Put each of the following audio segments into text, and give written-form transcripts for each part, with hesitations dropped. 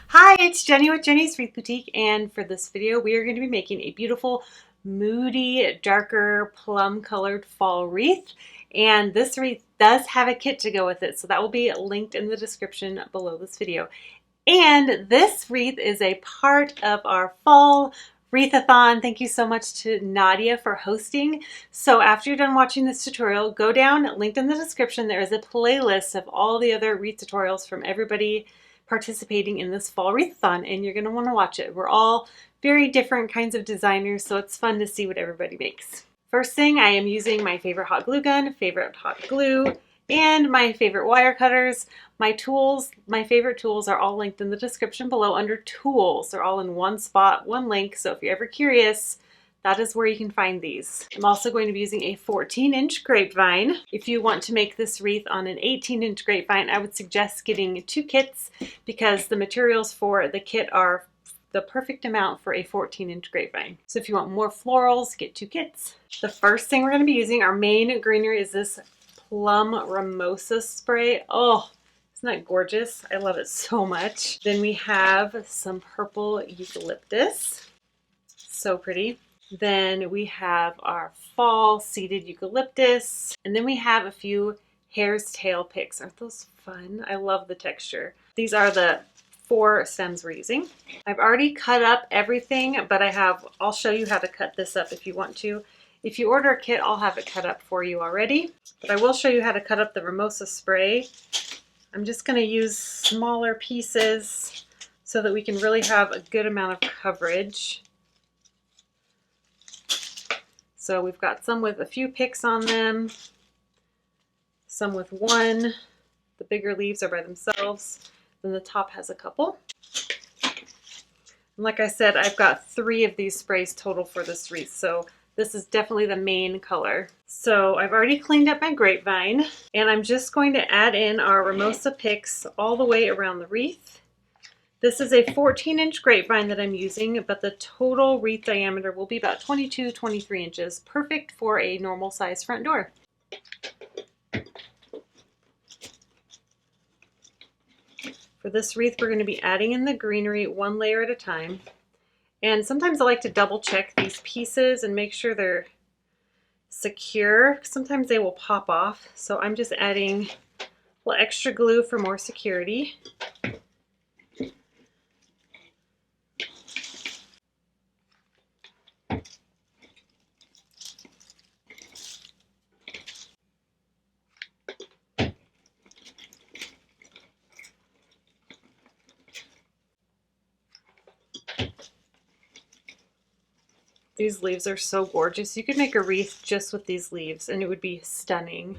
Hi, it's Jenny with Jenny's Wreath Boutique, and for this video we are going to be making a beautiful moody, darker, plum colored fall wreath. And this wreath does have a kit to go with it, so that will be linked in the description below this video. And this wreath is a part of our fall wreathathon. Thank you so much to Nadia for hosting. So after you're done watching this tutorial, go down, linked in the description, there is a playlist of all the other wreath tutorials from everybody participating in this fall wreathathon, and you're going to want to watch it. We're all very different kinds of designers, so it's fun to see what everybody makes. First thing, I am using my favorite hot glue gun, favorite hot glue, and my favorite wire cutters. My tools, my favorite tools, are all linked in the description below under tools. They're all in one spot, one link, so if you're ever curious, that is where you can find these. I'm also going to be using a 14-inch grapevine. If you want to make this wreath on an 18-inch grapevine, I would suggest getting 2 kits because the materials for the kit are the perfect amount for a 14-inch grapevine. So if you want more florals, get 2 kits. The first thing we're going to be using, our main greenery, is this Plum Mimosa spray. Oh, isn't that gorgeous? I love it so much. Then we have some purple eucalyptus. So pretty. Then we have our fall seeded eucalyptus. And then we have a few hare's tail picks. Aren't those fun? I love the texture. These are the 4 stems we're using. I've already cut up everything, but I'll show you how to cut this up if you want to. If you order a kit, I'll have it cut up for you already. But I will show you how to cut up the mimosa spray. I'm just going to use smaller pieces so that we can really have a good amount of coverage. So we've got some with a few picks on them, some with 1. The bigger leaves are by themselves. Then the top has a couple. And like I said, I've got 3 of these sprays total for this wreath, so this is definitely the main color. So I've already cleaned up my grapevine, and I'm just going to add in our mimosa picks all the way around the wreath. This is a 14-inch grapevine that I'm using, but the total wreath diameter will be about 22-23 inches, perfect for a normal size front door. For this wreath, we're going to be adding in the greenery 1 layer at a time. And sometimes I like to double check these pieces and make sure they're secure. Sometimes they will pop off, so I'm just adding a little extra glue for more security. These leaves are so gorgeous. You could make a wreath just with these leaves and it would be stunning.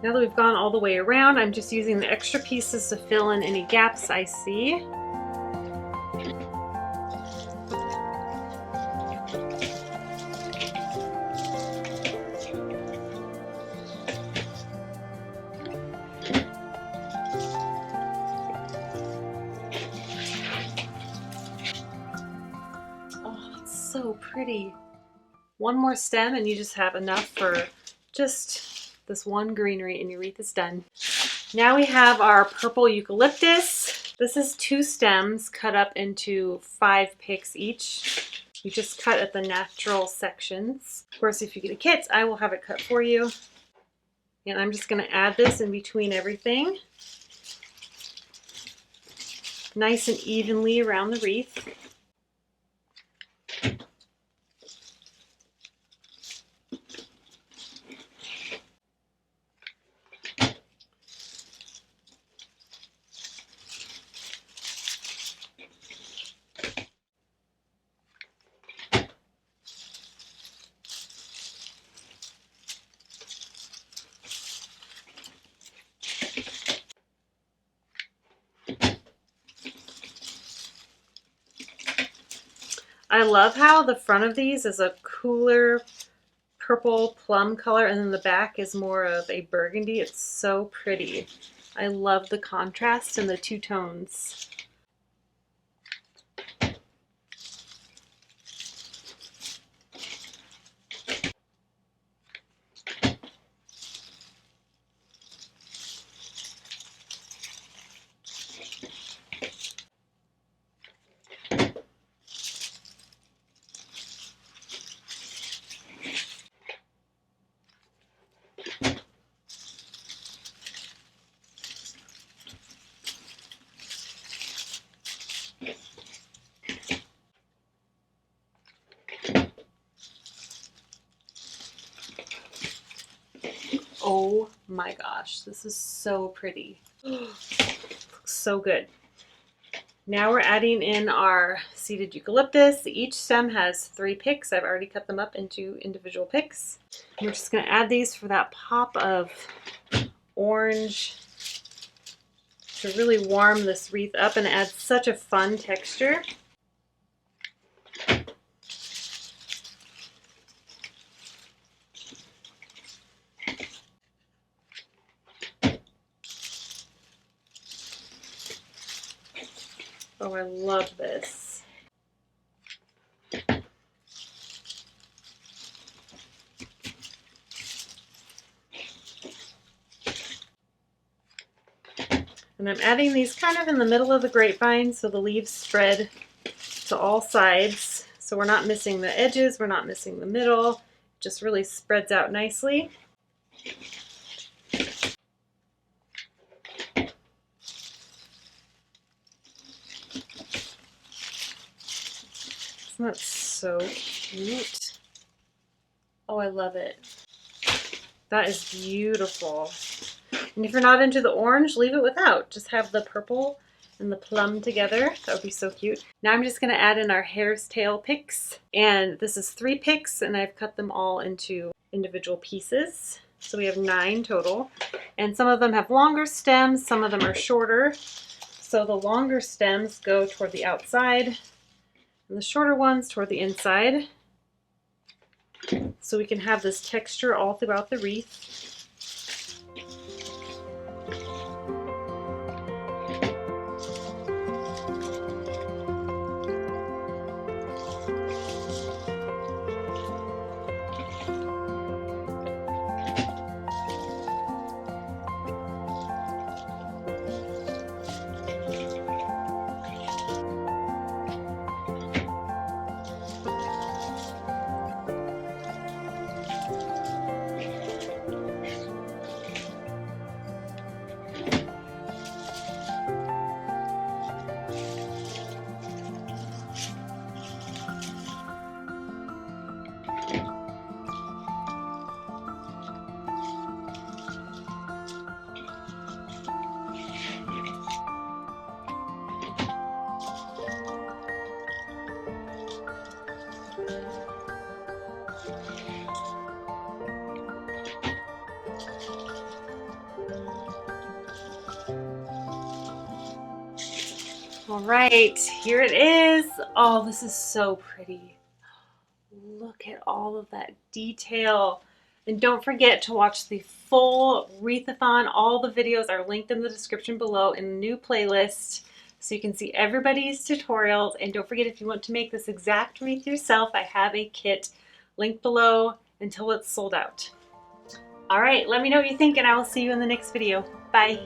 Now that we've gone all the way around, I'm just using the extra pieces to fill in any gaps I see. Oh, it's so pretty. One more stem and you just have enough for just this one greenery and your wreath is done. Now we have our purple eucalyptus. This is 2 stems cut up into 5 picks each. You just cut at the natural sections. Of course, if you get a kit, I will have it cut for you. And I'm just going to add this in between everything. Nice and evenly around the wreath. I love how the front of these is a cooler purple plum color and then the back is more of a burgundy. It's so pretty. I love the contrast in the 2 tones. Oh my gosh, this is so pretty. Looks so good. Now we're adding in our seeded eucalyptus. Each stem has 3 picks. I've already cut them up into individual picks. We're just going to add these for that pop of orange to really warm this wreath up and add such a fun texture. Oh, I love this. And I'm adding these kind of in the middle of the grapevine so the leaves spread to all sides. So we're not missing the edges, we're not missing the middle. It just really spreads out nicely. Isn't that so cute? Oh, I love it. That is beautiful. And if you're not into the orange, leave it without. Just have the purple and the plum together. That would be so cute. Now I'm just going to add in our hare's tail picks. And this is 3 picks, and I've cut them all into individual pieces. So we have 9 total. And some of them have longer stems, some of them are shorter. So the longer stems go toward the outside, and the shorter ones toward the inside. So we can have this texture all throughout the wreath. All right, here it is. Oh, this is so pretty. Look at all of that detail. And don't forget to watch the full wreathathon. All the videos are linked in the description below in a new playlist so you can see everybody's tutorials. And don't forget, if you want to make this exact wreath yourself, I have a kit linked below until it's sold out. All right, let me know what you think and I will see you in the next video. Bye.